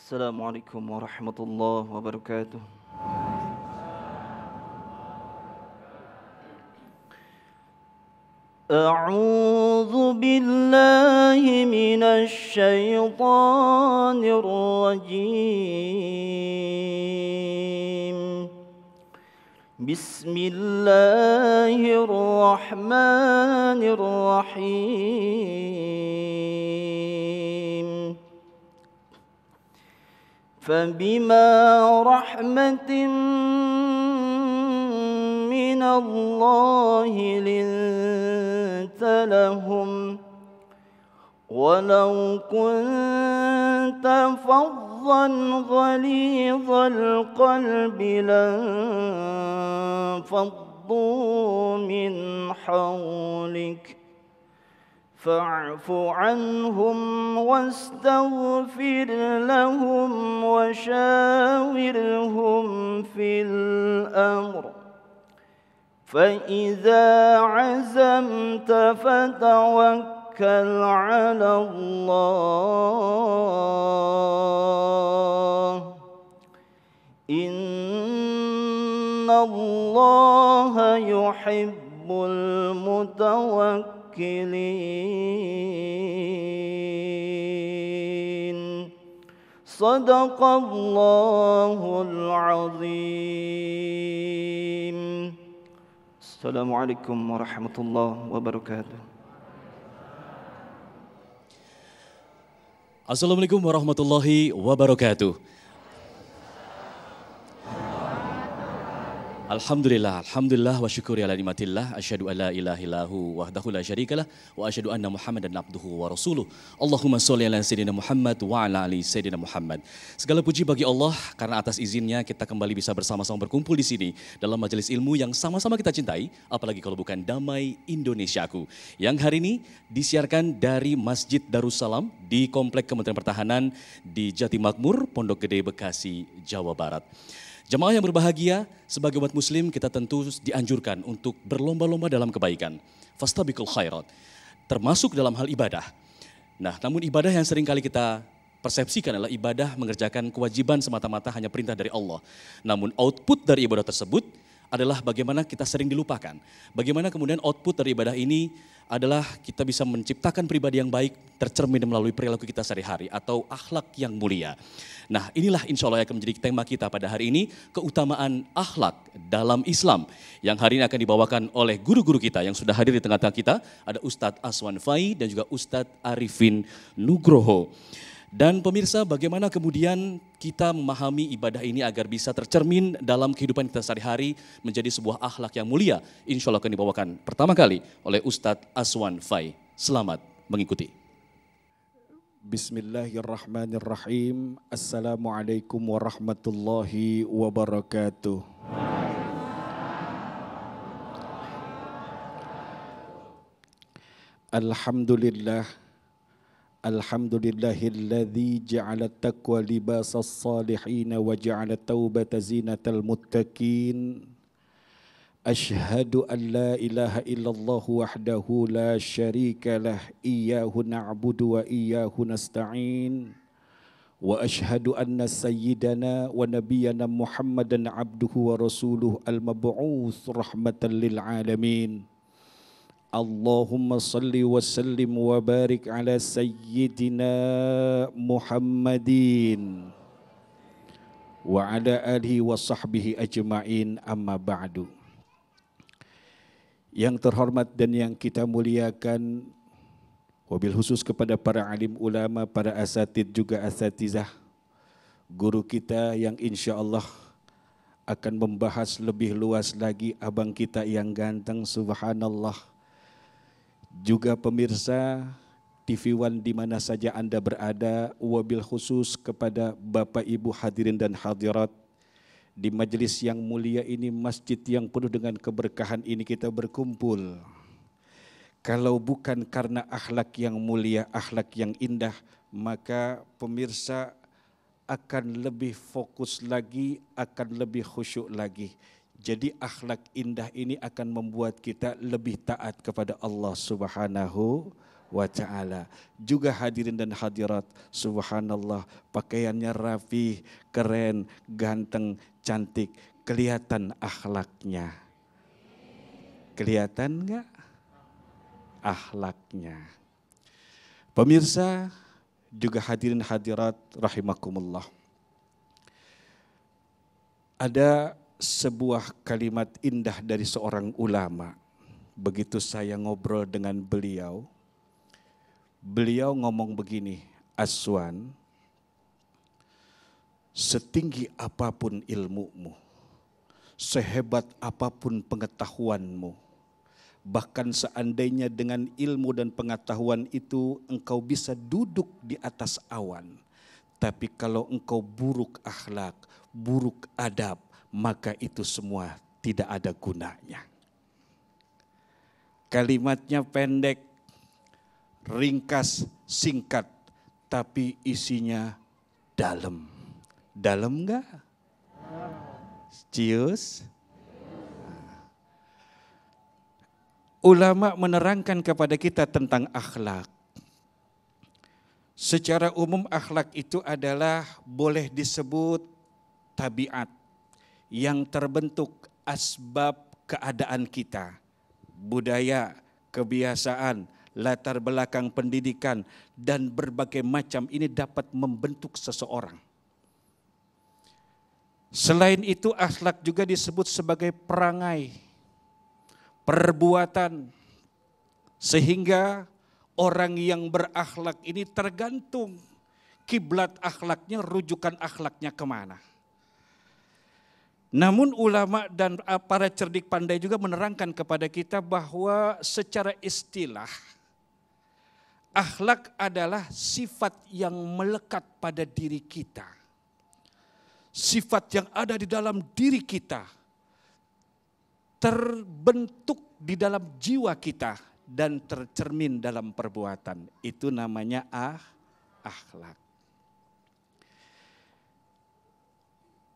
Assalamualaikum warahmatullahi wabarakatuh. أعوذ بالله من الشيطان الرجيم. بسم الله الرحمن الرحيم. فبما رحمة من الله لنت لهم ولو كنت فظا غليظ القلب لانفضوا من حولك فاعف عنهم واستغفر لهم وشاورهم في الأمر فإذا عزمت فتوكل على الله إن الله يحب المتوكلين. صدق الله العظيم. Assalamualaikum warahmatullahi wabarakatuh. Assalamualaikum warahmatullahi wabarakatuh. Alhamdulillah wa syukuri ala nikmatillah, asyhadu an la ilaha illahu wahdahu la syarikalah wa asyhadu anna Muhammadan abduhu wa rasuluh. Allahumma sholli ala sayyidina Muhammad wa ala ali sayyidina Muhammad. Segala puji bagi Allah karena atas izinnya kita kembali bisa bersama-sama berkumpul di sini dalam majelis ilmu yang sama-sama kita cintai, apalagi kalau bukan Damai Indonesiaku, yang hari ini disiarkan dari Masjid Darussalam di Komplek Kementerian Pertahanan di Jatimakmur, Pondok Gede, Bekasi, Jawa Barat. Jemaah yang berbahagia, sebagai umat muslim kita tentu dianjurkan untuk berlomba-lomba dalam kebaikan. Fastabiqul khairat, termasuk dalam hal ibadah. Nah, namun ibadah yang sering kali kita persepsikan adalah ibadah mengerjakan kewajiban semata-mata hanya perintah dari Allah. Namun output dari ibadah tersebut adalah bagaimana kita sering dilupakan. Bagaimana kemudian output dari ibadah ini adalah kita bisa menciptakan pribadi yang baik tercermin melalui perilaku kita sehari-hari atau akhlak yang mulia. Nah, inilah insya Allah yang akan menjadi tema kita pada hari ini, keutamaan akhlak dalam Islam, yang hari ini akan dibawakan oleh guru-guru kita yang sudah hadir di tengah-tengah kita. Ada Ustadz Aswan Fai dan juga Ustadz Arifin Nugroho. Dan pemirsa, bagaimana kemudian kita memahami ibadah ini agar bisa tercermin dalam kehidupan kita sehari-hari menjadi sebuah akhlak yang mulia. Insya Allah akan dibawakan pertama kali oleh Ustadz Aswan Fai. Selamat mengikuti. Bismillahirrahmanirrahim. Assalamualaikum warahmatullahi wabarakatuh. Alhamdulillah. Alhamdulillahilladzi ja'ala taqwa libasas salihin wa ja'ala taubata zinatal muttaqin. Ashhadu an la ilaha illallah wahdahu la syarika lah, iyyahu na'budu wa iyyahu nasta'in. Wa ashhadu anna sayyidana wa nabiyyana Muhammadan abduhu wa rasuluh al-mab'uts rahmatan lil alamin. Allahumma salli wa sallim wa barik ala sayyidina Muhammadin wa ala alihi wa sahbihi ajma'in, amma ba'du. Yang terhormat dan yang kita muliakan, wabil khusus kepada para alim ulama, para asatid juga asatizah, guru kita yang insya Allah akan membahas lebih luas lagi abang kita yang ganteng, subhanallah. Juga pemirsa TV One di mana saja Anda berada, wabil khusus kepada Bapak Ibu hadirin dan hadirat di majelis yang mulia ini, masjid yang penuh dengan keberkahan ini kita berkumpul. Kalau bukan karena akhlak yang mulia, akhlak yang indah, maka pemirsa akan lebih fokus lagi, akan lebih khusyuk lagi. Jadi akhlak indah ini akan membuat kita lebih taat kepada Allah Subhanahu wa ta'ala. Juga hadirin dan hadirat, subhanallah, pakaiannya rapi, keren, ganteng, cantik, kelihatan akhlaknya. Kelihatan enggak akhlaknya? Pemirsa, juga hadirin hadirat rahimakumullah. Ada sebuah kalimat indah dari seorang ulama. Begitu saya ngobrol dengan beliau, beliau ngomong begini, Aswan, setinggi apapun ilmumu, sehebat apapun pengetahuanmu, bahkan seandainya dengan ilmu dan pengetahuan itu engkau bisa duduk di atas awan, tapi kalau engkau buruk akhlak, buruk adab, maka itu semua tidak ada gunanya. Kalimatnya pendek, ringkas, singkat, tapi isinya dalam. Dalam enggak? Cius? Ulama menerangkan kepada kita tentang akhlak. Secara umum akhlak itu adalah boleh disebut tabiat yang terbentuk asbab keadaan kita, budaya, kebiasaan, latar belakang pendidikan, dan berbagai macam ini dapat membentuk seseorang. Selain itu akhlak juga disebut sebagai perangai, perbuatan, sehingga orang yang berakhlak ini tergantung kiblat akhlaknya, rujukan akhlaknya kemana. Namun ulama dan para cerdik pandai juga menerangkan kepada kita bahwa secara istilah akhlak adalah sifat yang melekat pada diri kita. Sifat yang ada di dalam diri kita, terbentuk di dalam jiwa kita dan tercermin dalam perbuatan. Itu namanya akhlak.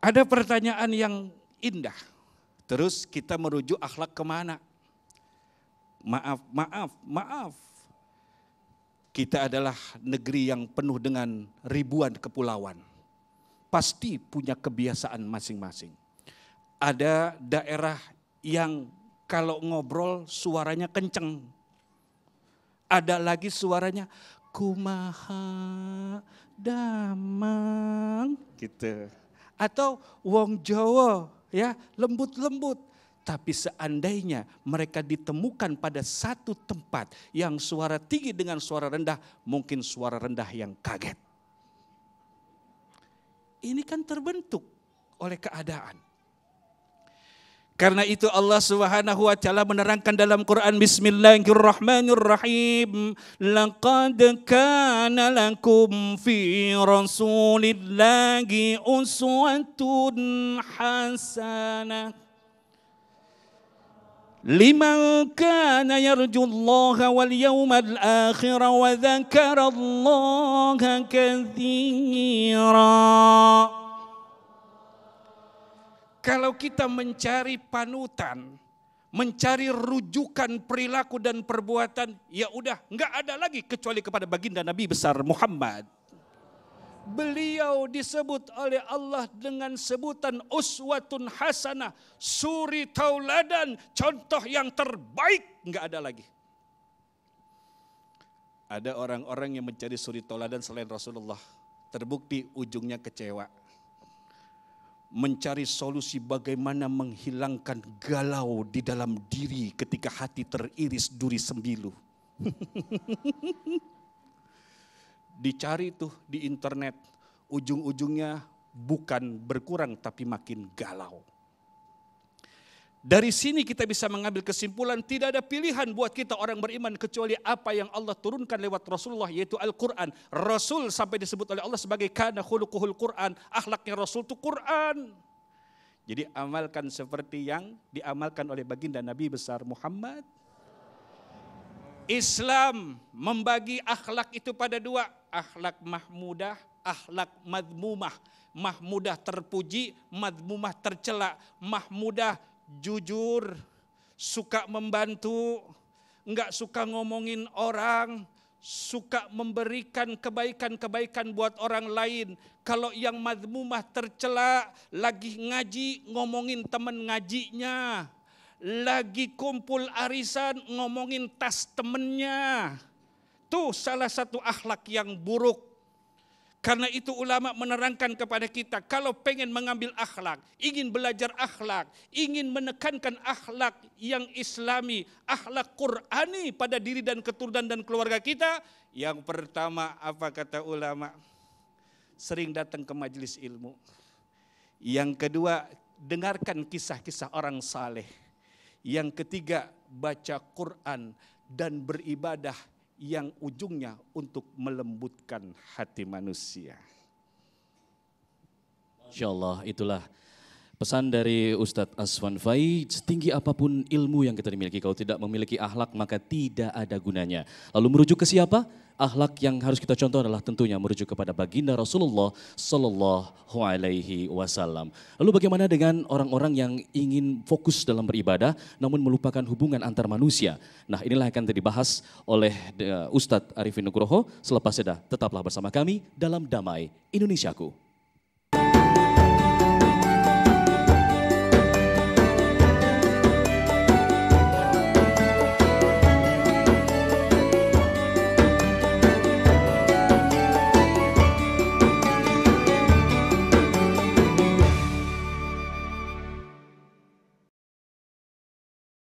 Ada pertanyaan yang indah. Terus kita merujuk akhlak kemana? Maaf. Kita adalah negeri yang penuh dengan ribuan kepulauan. Pasti punya kebiasaan masing-masing. Ada daerah yang kalau ngobrol suaranya kenceng. Ada lagi suaranya kumaha damang gitu. Atau wong Jawa ya, lembut-lembut. Tapi seandainya mereka ditemukan pada satu tempat yang suara tinggi dengan suara rendah, mungkin suara rendah yang kaget. Ini kan terbentuk oleh keadaan. Karena itu Allah Subhanahu wa taala menerangkan dalam Quran, Bismillahirrahmanirrahim, laqad kana lakum fi rasulillahi uswatun hasanah liman kana yarjullaha wal yawmal akhir wa dzakarallaha katsira. Kalau kita mencari panutan, mencari rujukan perilaku dan perbuatan, ya udah nggak ada lagi kecuali kepada baginda Nabi besar Muhammad. Beliau disebut oleh Allah dengan sebutan uswatun hasanah, suri tauladan, contoh yang terbaik, nggak ada lagi. Ada orang-orang yang mencari suri tauladan selain Rasulullah, terbukti ujungnya kecewa. Mencari solusi bagaimana menghilangkan galau di dalam diri ketika hati teriris duri sembilu. Dicari tuh di internet, ujung-ujungnya bukan berkurang tapi makin galau. Dari sini kita bisa mengambil kesimpulan tidak ada pilihan buat kita orang beriman kecuali apa yang Allah turunkan lewat Rasulullah, yaitu Al-Quran. Rasul sampai disebut oleh Allah sebagai kana khuluquhul Quran, akhlaknya Rasul itu Quran. Jadi amalkan seperti yang diamalkan oleh baginda Nabi besar Muhammad. Islam membagi akhlak itu pada dua, akhlak mahmudah, akhlak madmumah. Mahmudah terpuji, madmumah tercela. Mahmudah jujur, suka membantu, enggak suka ngomongin orang, suka memberikan kebaikan-kebaikan buat orang lain. Kalau yang mazmumah tercela, lagi ngaji ngomongin teman ngajinya, lagi kumpul arisan ngomongin tas temennya. Tuh salah satu akhlak yang buruk. Karena itu ulama menerangkan kepada kita, kalau pengen mengambil akhlak, ingin belajar akhlak, ingin menekankan akhlak yang islami, akhlak Qur'ani pada diri dan keturunan dan keluarga kita, yang pertama apa kata ulama? Sering datang ke majelis ilmu. Yang kedua, dengarkan kisah-kisah orang saleh. Yang ketiga, baca Quran dan beribadah yang ujungnya untuk melembutkan hati manusia. Insya Allah, itulah pesan dari Ustadz Aswan Fai. Setinggi apapun ilmu yang kita miliki, kalau tidak memiliki akhlak maka tidak ada gunanya. Lalu merujuk ke siapa? Akhlak yang harus kita contoh adalah tentunya merujuk kepada baginda Rasulullah Sallallahu Alaihi Wasallam. Lalu bagaimana dengan orang-orang yang ingin fokus dalam beribadah namun melupakan hubungan antar manusia? Nah, inilah yang akan dibahas oleh Ustadz Arifin Nugroho. Selepas jeda, tetaplah bersama kami dalam Damai Indonesiaku.